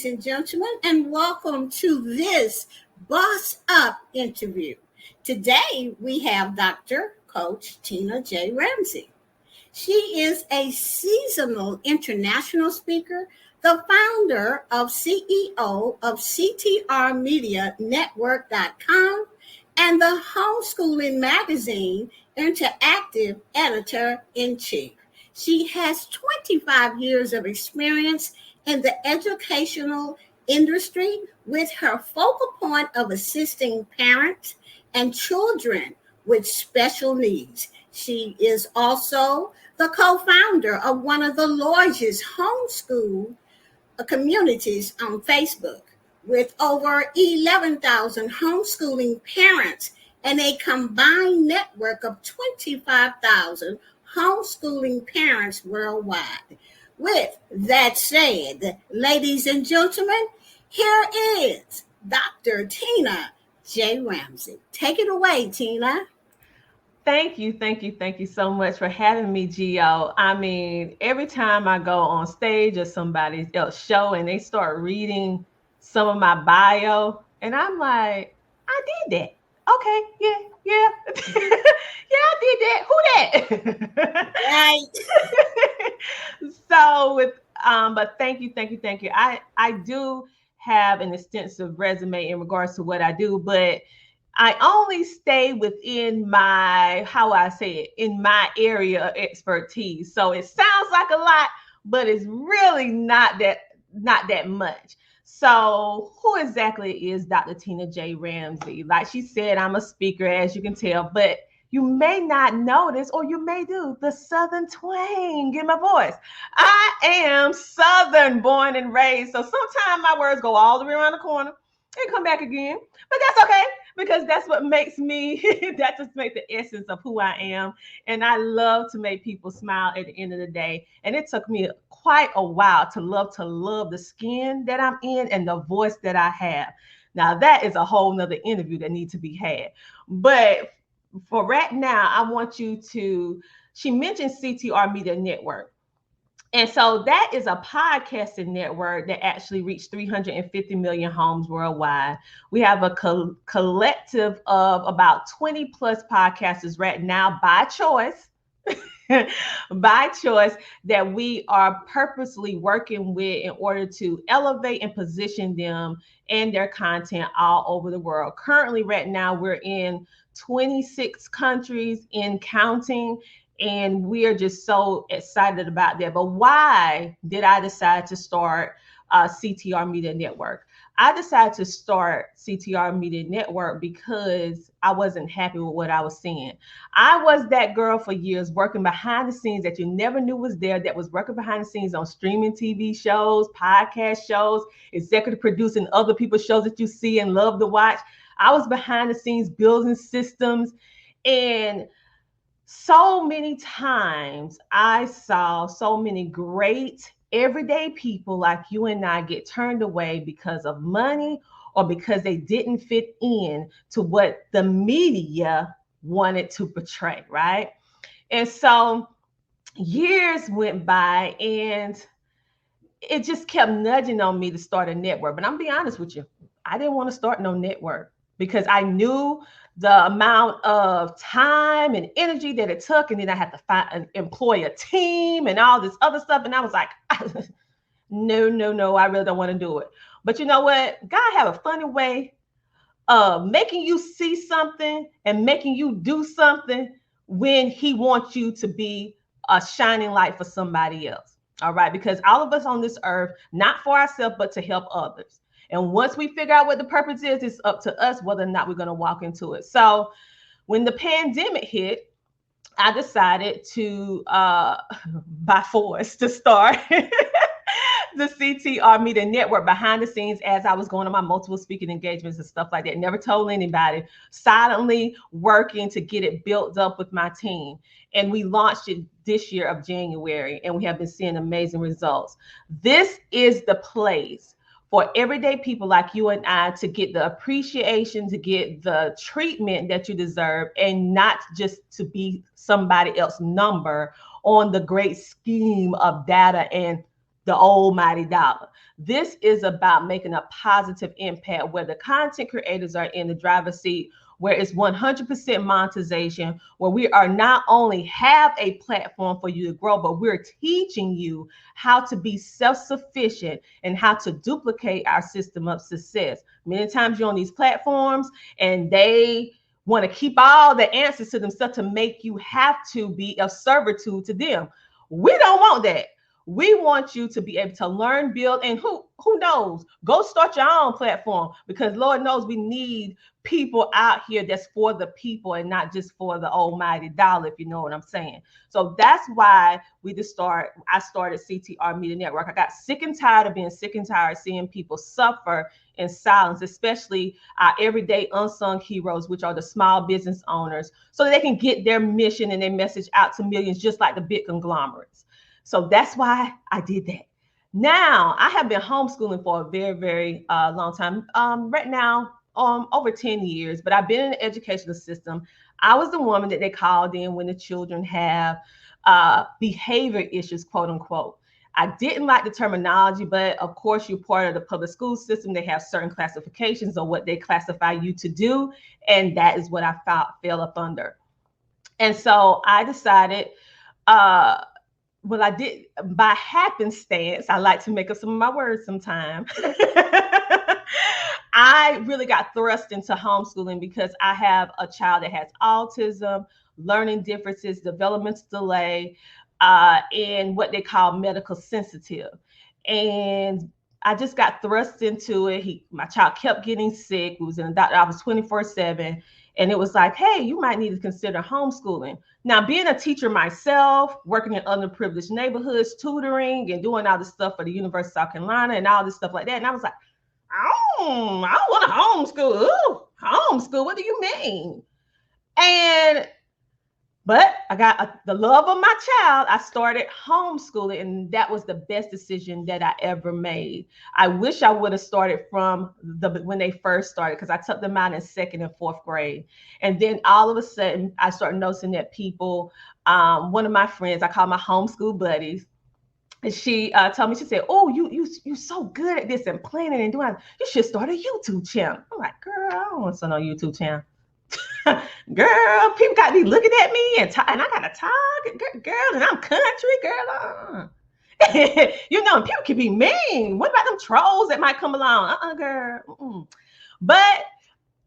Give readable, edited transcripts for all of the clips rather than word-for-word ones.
ladies and gentlemen, and welcome to this Boss Up interview. Today, we have Dr. Coach Tina J. Ramsay. She is a seasonal international speaker, the founder of CEO of CTR Media Network.com, and the Homeschooling magazine interactive editor-in-chief. She has 25 years of experience in the educational industry with her focal point of assisting parents and children with special needs. She is also the co-founder of one of the largest homeschool communities on Facebook with over 11,000 homeschooling parents and a combined network of 25,000 homeschooling parents worldwide. With that said, ladies and gentlemen, here is Dr. Tina J. Ramsay. Take it away, Tina. Thank you so much for having me, Gio. I mean, every time I go on stage or somebody else show and they start reading some of my bio, and I'm like, I did that. Okay, yeah. Yeah, I did that. Who that? Right. But thank you. I do have an extensive resume in regards to what I do, but I only stay within my, in my area of expertise. So it sounds like a lot, but it's really not that much. So who exactly is Dr. Tina J. Ramsay? Like she said, I'm a speaker, as you can tell, but you may not notice, or you may do, the Southern twang in my voice. I am Southern born and raised. So sometimes my words go all the way around the corner and come back again, but that's okay, because that's what makes me, that just makes the essence of who I am. And I love to make people smile at the end of the day. And it took me quite a while to love the skin that I'm in and the voice that I have. Now that is a whole nother interview that needs to be had. But for right now, I want you to, she mentioned CTR Media Network. And so that is a podcasting network that actually reached 350 million homes worldwide. We have a collective of about 20 plus podcasters right now by choice, that we are purposely working with in order to elevate and position them and their content all over the world. Currently, right now, we're in 26 countries and counting. And we are just so excited about that. But why did I decide to start CTR Media Network? I decided to start CTR Media Network because I wasn't happy with what I was seeing. I was that girl for years working behind the scenes that you never knew was there, that was working behind the scenes on streaming TV shows, podcast shows, executive producing other people's shows that you see and love to watch. I was behind the scenes building systems, and so many times I saw so many great everyday people like you and I get turned away because of money or because they didn't fit in to what the media wanted to portray, right? And so years went by and it just kept nudging on me to start a network. But I'm being honest with you, I didn't want to start no network because I knew the amount of time and energy that it took. And then I had to employ a team and all this other stuff. And I was like, no, I really don't want to do it. But you know what? God have a funny way of making you see something and making you do something when he wants you to be a shining light for somebody else. All right. Because all of us on this earth, not for ourselves, but to help others. And once we figure out what the purpose is, it's up to us whether or not we're going to walk into it. So when the pandemic hit, I decided to, by force, to start the CTR Media Network behind the scenes as I was going on my multiple speaking engagements and stuff like that. Never told anybody, silently working to get it built up with my team. And we launched it this year of January, and we have been seeing amazing results. This is the place for everyday people like you and I to get the appreciation, to get the treatment that you deserve, and not just to be somebody else's number on the great scheme of data and the almighty dollar. This is about making a positive impact where the content creators are in the driver's seat, where it's 100% monetization, where we are not only have a platform for you to grow, but we're teaching you how to be self-sufficient and how to duplicate our system of success. Many times you're on these platforms and they want to keep all the answers to themselves to make you have to be of servitude to them. We don't want that. We want you to be able to learn, build, and who knows, go start your own platform, because Lord knows we need people out here that's for the people and not just for the almighty dollar, if you know what I'm saying. So that's why I started CTR Media Network. I got sick and tired of being sick and tired of seeing people suffer in silence, especially our everyday unsung heroes, which are the small business owners, so that they can get their mission and their message out to millions, just like the big conglomerates. So that's why I did that. Now, I have been homeschooling for a very, very long time. Right now, over 10 years, but I've been in the educational system. I was the woman that they called in when the children have behavior issues, quote unquote. I didn't like the terminology, but of course, you're part of the public school system. They have certain classifications of what they classify you to do. And that is what I fell up under. And so I decided, well, I did by happenstance. I like to make up some of my words sometimes. I really got thrust into homeschooling because I have a child that has autism, learning differences, developmental delay, and what they call medical sensitive. And I just got thrust into it. My child kept getting sick. We was in the doctor. I was 24/7. And it was like, hey, you might need to consider homeschooling. Now, being a teacher myself, working in underprivileged neighborhoods, tutoring and doing all this stuff for the University of South Carolina and all this stuff like that. And I was like, I don't want to homeschool. Ooh, homeschool, what do you mean? But I got the love of my child. I started homeschooling, and that was the best decision that I ever made. I wish I would have started from when they first started, because I took them out in 2nd and 4th grade. And then all of a sudden, I started noticing that people, one of my friends, I call my homeschool buddies, and she told me, she said, oh, you so good at this and planning and doing, you should start a YouTube channel. I'm like, girl, I don't want to start no YouTube channel. Girl, people got me looking at me and I got a target, girl, and I'm country, girl. You know, people can be mean. What about them trolls that might come along? Girl. Mm-mm. But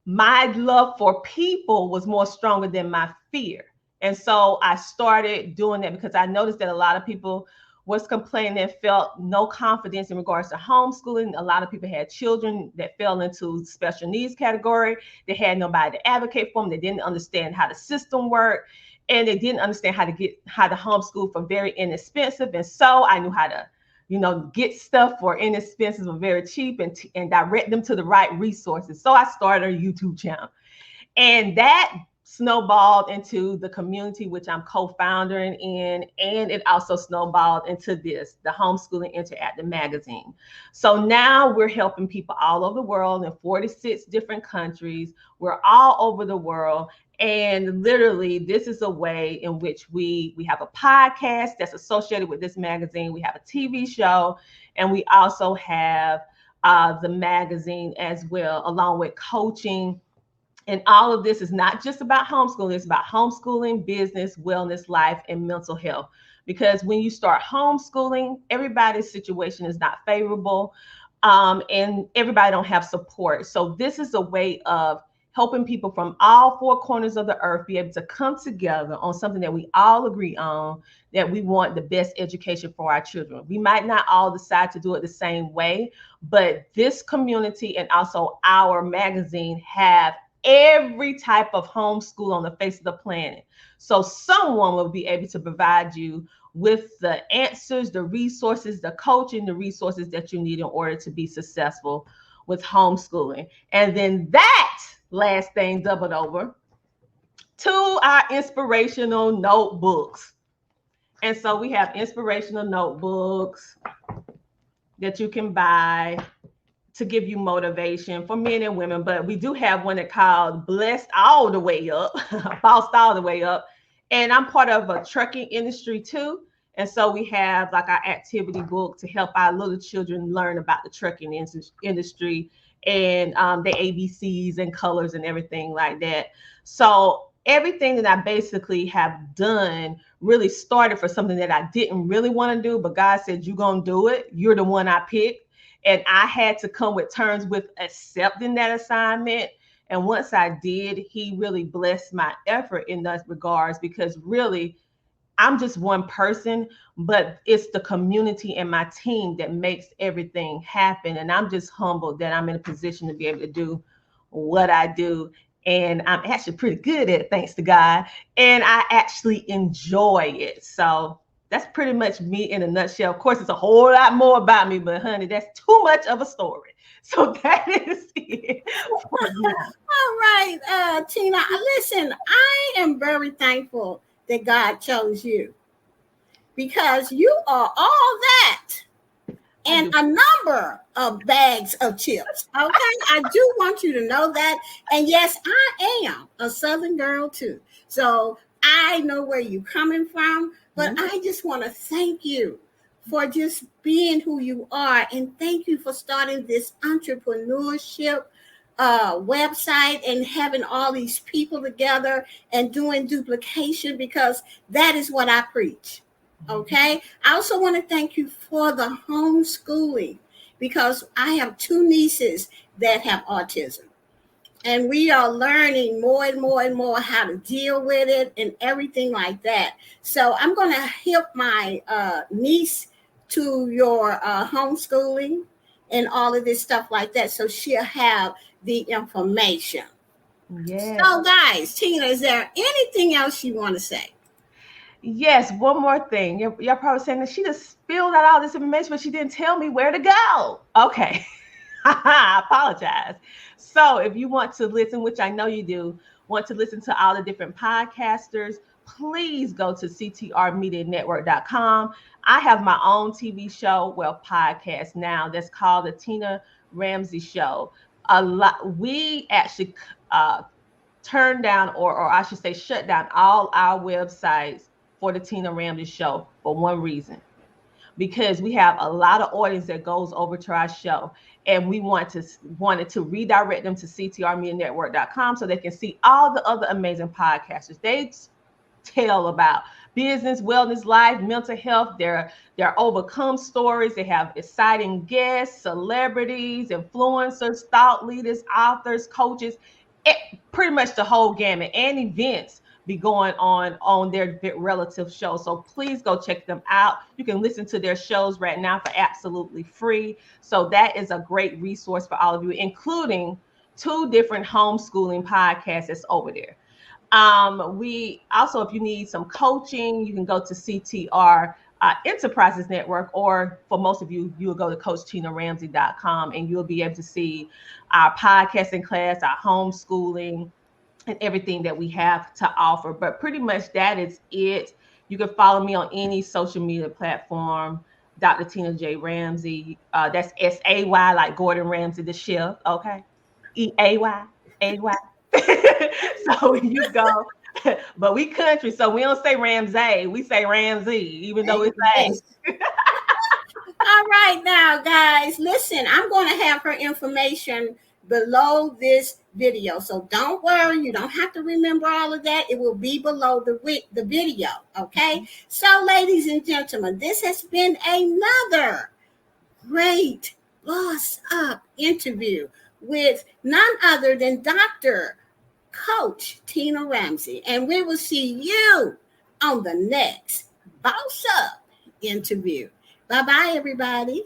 my love for people was more stronger than my fear. And so I started doing that because I noticed that a lot of people was complaining and felt no confidence in regards to homeschooling. A lot of people had children that fell into special needs category. They had nobody to advocate for them. They didn't understand how the system worked, and they didn't understand how to homeschool for very inexpensive. And so I knew how to, get stuff for inexpensive or very cheap and direct them to the right resources. So I started a YouTube channel, and that snowballed into the community, which I'm co-founder in, and it also snowballed into the Homeschooling Interactive magazine. So now we're helping people all over the world in 46 different countries. We're all over the world. And literally, this is a way in which we have a podcast that's associated with this magazine. We have a TV show, and we also have the magazine as well, along with coaching. And all of this is not just about homeschooling. It's about homeschooling, business, wellness, life, and mental health. Because when you start homeschooling, everybody's situation is not favorable, and everybody don't have support. So this is a way of helping people from all 4 corners of the earth be able to come together on something that we all agree on, that we want the best education for our children. We might not all decide to do it the same way, but this community and also our magazine have every type of homeschool on the face of the planet. So someone will be able to provide you with the answers, the resources, the coaching, the resources that you need in order to be successful with homeschooling. And then that last thing doubled over to our inspirational notebooks. And so we have inspirational notebooks that you can buy to give you motivation for men and women. But we do have one that called Blessed All the Way Up, Bossed All the Way Up. And I'm part of a trucking industry too. And so we have like our activity book to help our little children learn about the trucking industry and the ABCs and colors and everything like that. So everything that I basically have done really started for something that I didn't really want to do, but God said, you're going to do it. You're the one I picked. And I had to come with terms with accepting that assignment. And once I did, he really blessed my effort in those regards, because really, I'm just one person, but it's the community and my team that makes everything happen. And I'm just humbled that I'm in a position to be able to do what I do. And I'm actually pretty good at it, thanks to God. And I actually enjoy it. So that's pretty much me in a nutshell. Of course, it's a whole lot more about me, but honey, that's too much of a story. So that is it. All right, Tina, listen, I am very thankful that God chose you, because you are all that and a number of bags of chips. Okay, I do want you to know that. And yes, I am a Southern girl too, so I know where you're coming from. But I just want to thank you for just being who you are, and thank you for starting this entrepreneurship website and having all these people together and doing duplication, because that is what I preach. Okay. I also want to thank you for the homeschooling, because I have two nieces that have autism, and we are learning more and more and more how to deal with it and everything like that. So I'm going to help my niece to your homeschooling and all of this stuff like that, so she'll have the information. Yeah. So guys, Tina, is there anything else you want to say? Yes, one more thing. Y'all probably saying that she just spilled out all this information, but she didn't tell me where to go. Okay. I apologize. So if you want to listen, which I know you do, want to listen to all the different podcasters, please go to CTRMediaNetwork.com. I have my own TV show, podcast now, that's called the Tina Ramsay Show. We actually turned down, or I should say shut down all our websites for the Tina Ramsay Show for one reason, because we have a lot of audience that goes over to our show, and we wanted to redirect them to CTRMediaNetwork.com so they can see all the other amazing podcasters. They tell about business, wellness, life, mental health, their overcome stories. They have exciting guests, celebrities, influencers, thought leaders, authors, coaches, pretty much the whole gamut, and events be going on their relative shows. So please go check them out. You can listen to their shows right now for absolutely free. So that is a great resource for all of you, including 2 different homeschooling podcasts that's over there. We also, if you need some coaching, you can go to CTR Enterprises Network, or for most of you, you'll go to CoachTinaRamsay.com, and you'll be able to see our podcasting class, our homeschooling, and everything that we have to offer. But pretty much that is it. You can follow me on any social media platform, Dr. Tina J. Ramsay. That's SAY, like Gordon Ramsay, the chef. Okay. EAY. So you go. But we country, so we don't say Ramsay. We say Ramsay, even though it's A. All right, now, guys, listen, I'm going to have her information below this video. So don't worry, you don't have to remember all of that. It will be below the video, okay? So, ladies and gentlemen, this has been another great Boss Up interview with none other than Dr. Coach Tina Ramsay. And we will see you on the next Boss Up interview. Bye-bye, everybody.